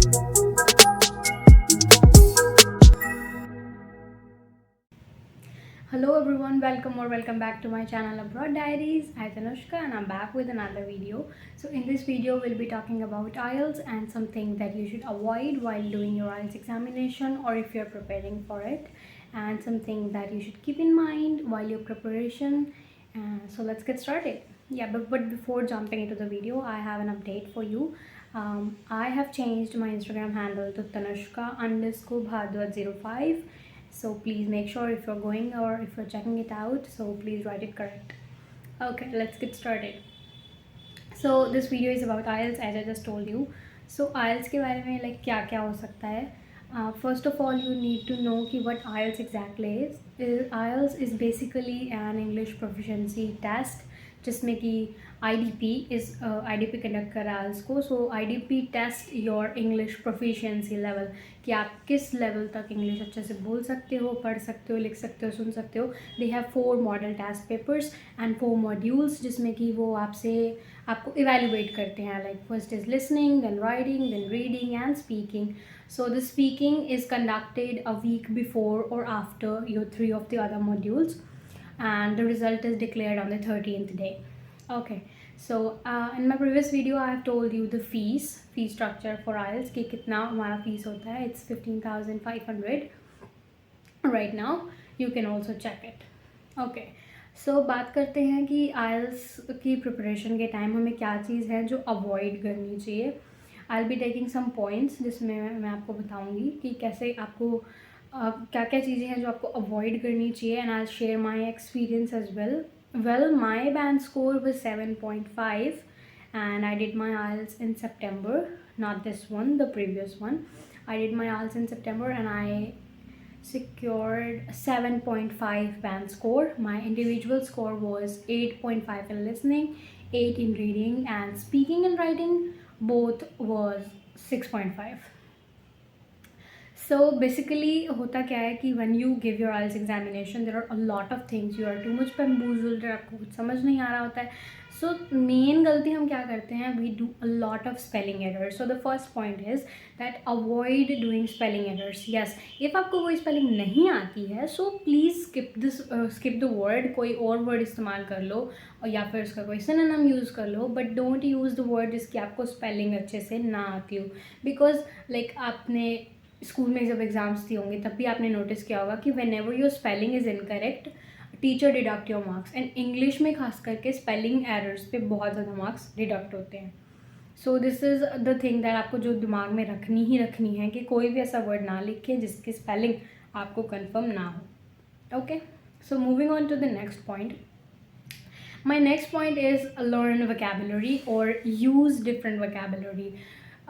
Hello everyone, welcome back to my channel Abroad Diaries. I'm Tanushka and I'm back with another video. So in this video we'll be talking about IELTS and something that you should avoid while doing your IELTS examination or if you're preparing for it, and something that you should keep in mind while your preparation. So let's get started. But before jumping into the video, I have an update for you. I have changed my Instagram handle to Tanushka_Bhardwaj05. So please make sure if you're going or if you're checking it out, so please write it correct. Okay, let's get started. So this video is about IELTS, as I just told you. So IELTS के बारे में like क्या क्या हो सकता है. First of all, you need to know कि what IELTS exactly is. IELTS is basically an English proficiency test जिसमें कि IDP कंडक्ट कर रहा है IELTS को. So IDP test your English proficiency level, कि आप किस लेवल तक इंग्लिश अच्छे से बोल सकते हो, पढ़ सकते हो, लिख सकते हो, सुन सकते हो. They have 4 model test papers and 4 modules जिसमें कि वो आपको इवेल्युएट करते हैं. Like first is listening, then writing, then reading and speaking. So the speaking is conducted a week before or after your 3 of the other modules, and the result is declared on the 13th day. Okay, so in my previous video I have told you the fee structure for IELTS कि कितना हमारा fees होता है. It's 15,500 right now. You can also check it. Okay, so बात करते हैं कि IELTS की प्रिपरेशन के टाइम हमें क्या चीज़ है जो अवॉइड करनी चाहिए. I'll be taking some points जिसमें मैं आपको बताऊंगी कि कैसे आपको क्या क्या चीज़ें हैं जो आपको अवॉइड करनी चाहिए. And I'll share my experience as well. Well, my band score was 7.5 and I did my IELTS in September. Not this one, the previous one. I did my IELTS in September and I secured 7.5 band score. My individual score was 8.5 in listening, 8 in reading, and speaking and writing both was 6.5. So basically होता क्या है कि when you give your IELTS examination there are a lot of things, you are too much bamboozled, आपको कुछ समझ नहीं आ रहा होता है. So मेन गलती हम क्या करते हैं, we do a lot of spelling errors. So the first point is that avoid doing spelling errors. Yes, if आपको कोई spelling नहीं आती है so please skip the word, कोई और word इस्तेमाल कर लो और या फिर उसका कोई synonym यूज़ कर लो, but don't use the word जिसकी आपको spelling अच्छे से ना आती हो. Because like आपने स्कूल में जब एग्ज़ाम्स दिए होंगे तब भी आपने नोटिस किया होगा कि when ever your spelling is incorrect teacher deduct your marks. And English में खास करके स्पेलिंग एरर्स पे बहुत ज़्यादा मार्क्स डिडक्ट होते हैं. सो this is the thing that आपको जो दिमाग में रखनी है कि कोई भी ऐसा वर्ड ना लिखे जिसकी स्पेलिंग आपको कन्फर्म ना हो. Okay, so moving on to the next point. My next point is learn vocabulary or use different vocabulary.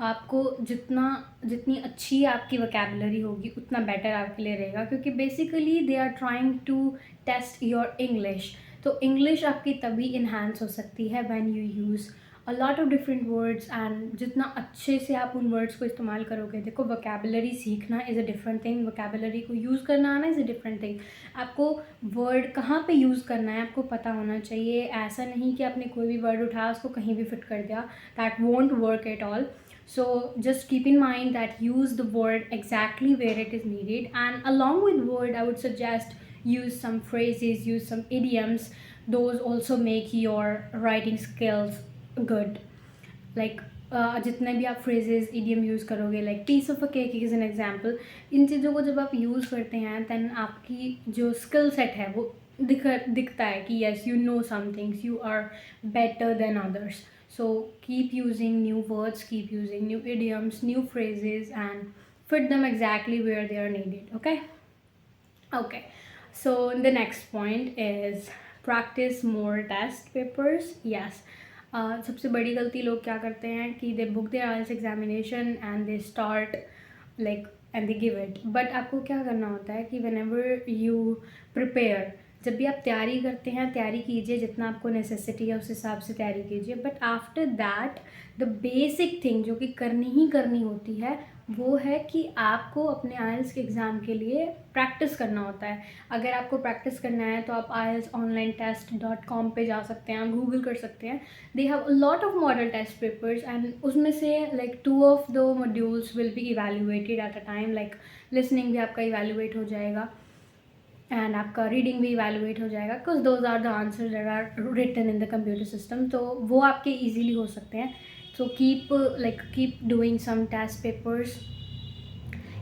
आपको जितनी अच्छी आपकी वोकैबुलरी होगी उतना बेटर आपके लिए रहेगा, क्योंकि basically they are trying to test your English. तो इंग्लिश आपकी तभी इन्हांस हो सकती है when you use a lot of different words. And जितना अच्छे से आप उन वर्ड्स को इस्तेमाल करोगे, देखो वोकैबुलरी सीखना is a different thing, vocabulary को यूज़ करना आना इज़ अ डिफरेंट थिंग. आपको वर्ड कहाँ पे यूज़ करना है आपको पता होना चाहिए. ऐसा नहीं कि आपने कोई भी वर्ड उठाया उसको कहीं भी फिट कर दिया, that won't work at all. So just keep in mind that use the word exactly where it is needed, and along with word I would suggest use some phrases, use some idioms. Those also make your writing skills good. Like जितने भी आप phrases idiom use करोगे, like piece of a cake is an example. इन चीज़ों को जब आप use करते हैं then आपकी जो skill set है वो दिखता है कि yes you know some things, you are better than others. So keep using new words, keep using new idioms, new phrases, and fit them exactly where they are needed. Okay, so the next point is practice more test papers. Yes, सबसे बड़ी गलती लोग क्या करते हैं कि they book their IELTS examination and they start like and they give it. But आपको क्या करना होता है कि whenever you prepare, जब भी आप तैयारी करते हैं, तैयारी कीजिए, जितना आपको नेसेसिटी है उस हिसाब से तैयारी कीजिए, but after that the basic thing जो कि करनी ही करनी होती है वो है कि आपको अपने आइल्स के एग्ज़ाम के लिए प्रैक्टिस करना होता है। अगर आपको प्रैक्टिस करना है तो आप IELTSonlinetest.com पे जा सकते हैं, गूगल कर सकते हैं। They have a lot of model test papers and उसमें से like 2 of the modules will be evaluated at a time, like listening भी आपका इवैल्यूएट हो जाएगा एंड आपका रीडिंग भी इवैल्यूएट हो जाएगा, because those are the answer that are written in the computer system, तो वो आपके ईजिली हो सकते हैं। So keep doing some test papers,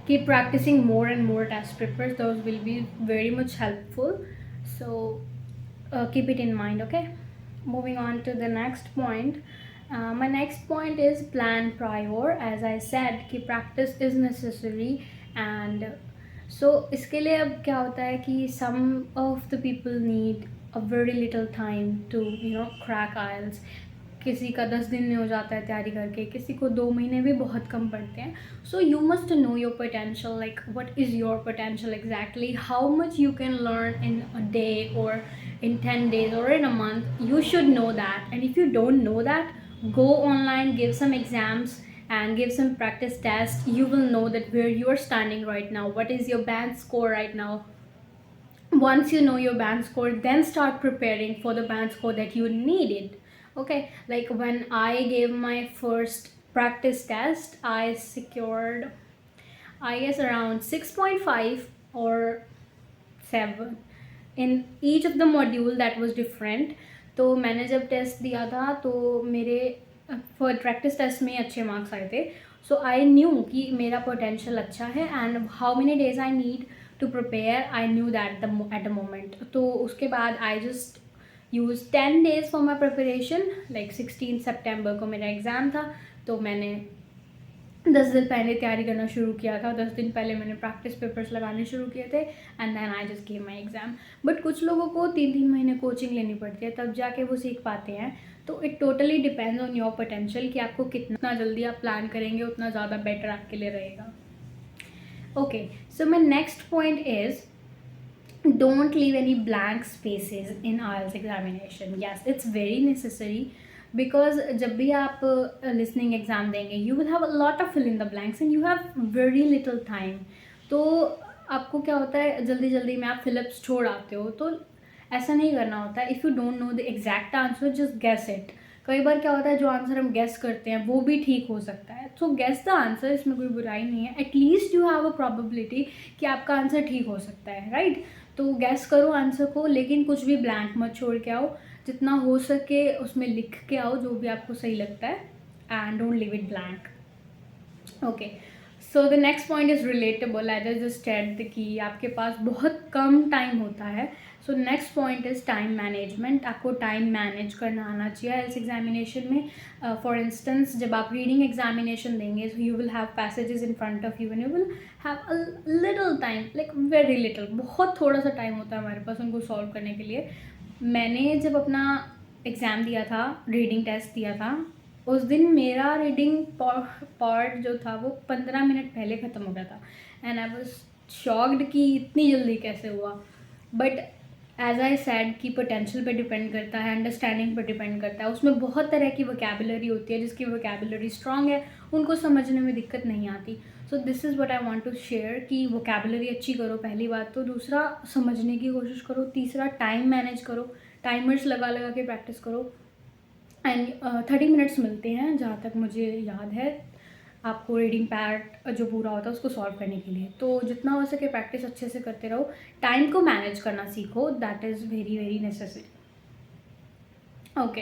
keep practicing more and more test papers, those will be very much helpful. So keep it in mind, okay? Moving on to the next point. My next point is plan prior. As I said कि practice is necessary and so इसके लिए अब क्या होता है कि some of the people need a very little time to crack IELTS. किसी का 10 दिन में हो जाता है तैयारी करके, किसी को 2 महीने भी बहुत कम पड़ते हैं. So you must know your potential, like what is your potential exactly, how much you can learn in a day और in 10 days or in a month. You should know that, and if you don't know that, go online, give some exams and give some practice tests. You will know that where you are standing right now, what is your band score right now. Once you know your band score, then start preparing for the band score that you needed. Okay, like when I gave my first practice test, I secured, I guess, around 6.5 or 7 in each of the module that was different. तो मैंने जब test दिया था तो मेरे for practice test में अच्छे marks आए थे. सो आई न्यू कि मेरा पोटेंशियल अच्छा है and how many days I need to prepare, I knew that at the moment. तो उसके बाद I just use 10 days for my preparation. Like 16 September को मेरा एग्ज़ाम था, तो मैंने 10 दिन पहले तैयारी करना शुरू किया था. 10 दिन पहले मैंने प्रैक्टिस पेपर्स लगाने शुरू किए थे and then I just give my exam. But कुछ लोगों को 3 महीने कोचिंग लेनी पड़ती है, तब जाके वो सीख पाते हैं. तो it totally depends on your potential कि आपको कितना जल्दी आप प्लान करेंगे उतना ज़्यादा बेटर आपके लिए रहेगा. Okay, so my next point is don't leave any blank spaces in IELTS examination. Yes, it's very necessary because जब भी आप listening exam देंगे you will have a lot of fill in the blanks and you have very little time. तो आपको क्या होता है, जल्दी जल्दी में आप फिलअप्स छोड़ आते हो. तो ऐसा नहीं करना होता है. If you don't know the exact answer, just guess it. कई बार क्या होता है, जो आंसर हम गेस करते हैं वो भी ठीक हो सकता है. सो गेस द आंसर, इसमें कोई बुराई नहीं है. At least you have a probability कि आपका आंसर ठीक हो सकता है, राइट? तो गैस करो आंसर को, लेकिन कुछ भी ब्लैंक मत छोड़ के आओ. जितना हो सके उसमें लिख के आओ जो भी आपको सही लगता है and don't leave it blank. Okay, so the next point is relatable. As I just said कि आपके पास बहुत कम टाइम होता है. So next point is time management. आपको टाइम मैनेज करना आना चाहिए IELTS एग्जामिनेशन में. फॉर इंस्टेंस, जब आप रीडिंग एग्जामिनेशन देंगे, so you will have passages in front of you and you will have a little time, like very little, बहुत थोड़ा सा टाइम होता है हमारे पास उनको सॉल्व करने के लिए. मैंने जब अपना एग्ज़ाम दिया था, रीडिंग टेस्ट दिया था, उस दिन मेरा रीडिंग पार्ट जो था वो 15 मिनट पहले ख़त्म हो गया था एंड आई वाज शॉक्ड कि इतनी जल्दी कैसे हुआ. बट एज आई सैड कि पोटेंशियल पे डिपेंड करता है, अंडरस्टैंडिंग पे डिपेंड करता है. उसमें बहुत तरह की वोकैबुलरी होती है, जिसकी वोकैबुलरी स्ट्रॉन्ग है उनको समझने में दिक्कत नहीं आती. So this is what I want to share कि वोकैबुलरी अच्छी करो, पहली बात तो. दूसरा, समझने की कोशिश करो. तीसरा, टाइम मैनेज करो, टाइमर्स लगा लगा के प्रैक्टिस करो. एंड 30 मिनट्स मिलते हैं जहाँ तक मुझे याद है आपको रीडिंग पार्ट जो पूरा होता है उसको सॉल्व करने के लिए. तो जितना हो सके प्रैक्टिस अच्छे से करते रहो. टाइम को मैनेज करना सीखो, that is very very necessary. Okay,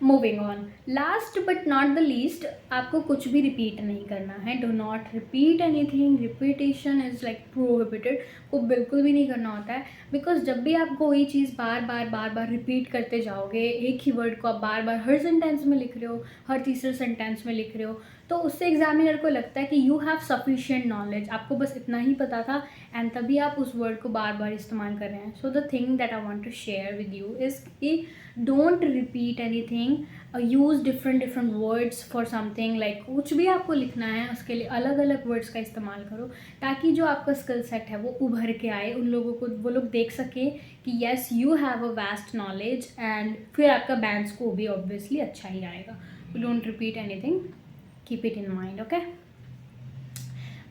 moving on. Last but not the least, आपको कुछ भी रिपीट नहीं करना है. Do not repeat anything. Repetition is like prohibited. वो बिल्कुल भी नहीं करना होता है, बिकॉज जब भी आप कोई चीज़ बार बार रिपीट करते जाओगे, एक ही वर्ड को आप बार बार हर सेंटेंस में लिख रहे हो, हर तीसरे सेंटेंस में लिख रहे हो, तो उससे एग्जामिनर को लगता है कि यू हैव सफिशिएंट नॉलेज, आपको बस इतना ही पता था एंड तभी आप उस वर्ड को बार बार इस्तेमाल कर रहे हैं. So the thing that I want to share with you is कि don't repeat anything, use different words for something. Like कुछ भी आपको लिखना है उसके लिए अलग अलग वर्ड्स का इस्तेमाल करो, ताकि जो आपका स्किल सेट है वो उभर के आए, उन लोगों को वो लोग देख सके कि yes you have a vast knowledge, and फिर आपका बैंक स्कोर भी ऑब्वियसली अच्छा ही आएगा. Don't repeat anything, keep it in mind. Okay,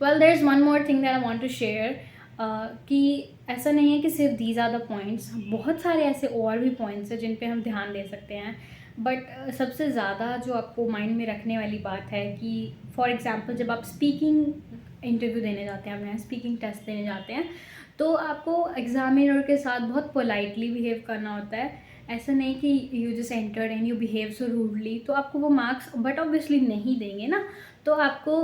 well there's one more thing that I want to share. कि ऐसा नहीं है कि सिर्फ दीज आर द पॉइंट्स, बहुत सारे ऐसे और भी पॉइंट्स हैं जिन पे हम ध्यान दे सकते हैं. बट सबसे ज़्यादा जो आपको माइंड में रखने वाली बात है कि फॉर एग्जांपल जब आप स्पीकिंग इंटरव्यू देने जाते हैं, अपना स्पीकिंग टेस्ट देने जाते हैं, तो आपको एग्जामिनर के साथ बहुत पोलाइटली बिहेव करना होता है. ऐसा नहीं कि you just entered and you behave so rudely तो आपको वो मार्क्स बट ऑब्वियसली नहीं देंगे ना. तो आपको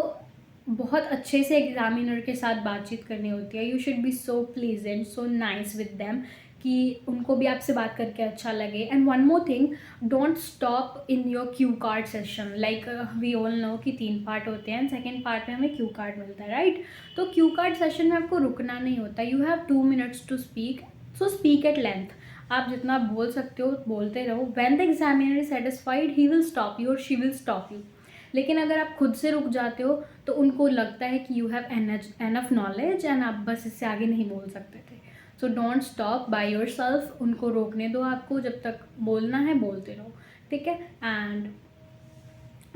बहुत अच्छे से एग्जामिनर के साथ बातचीत करनी होती है. You should be so pleasant, so nice with them कि उनको भी आपसे बात करके अच्छा लगे. And one more thing, don't stop in your cue card session. Like we all know कि 3 पार्ट होते हैं, सेकेंड पार्ट में हमें क्यू कार्ड मिलता है, राइट. तो क्यू कार्ड सेशन में आपको रुकना नहीं होता. You have 2 minutes to speak, so speak at length. आप जितना बोल सकते हो बोलते रहो. When the examiner is satisfied he will stop you और शी विल स्टॉप यू. लेकिन अगर आप खुद से रुक जाते हो तो उनको लगता है कि you have enough knowledge and आप बस इससे आगे नहीं बोल सकते थे. So don't stop by your self, उनको रोकने दो. आपको जब तक बोलना है बोलते रहो, ठीक है. And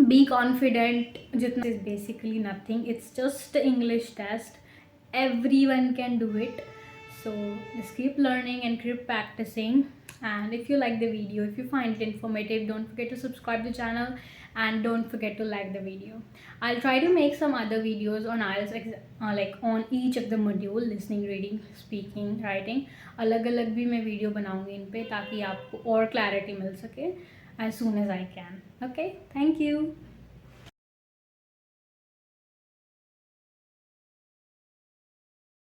be confident. जितना is basically nothing, it's just English test, everyone can do it. So just keep learning and keep practicing. And if you like the video, if you find it informative, don't forget to subscribe the channel and don't forget to like the video. I'll try to make some other videos on IELTS, like on each of the module, listening, reading, speaking, writing. अलग अलग भी मैं video बनाऊंगी इन पे ताकि आपको और clarity मिल सके as soon as I can. Okay, thank you.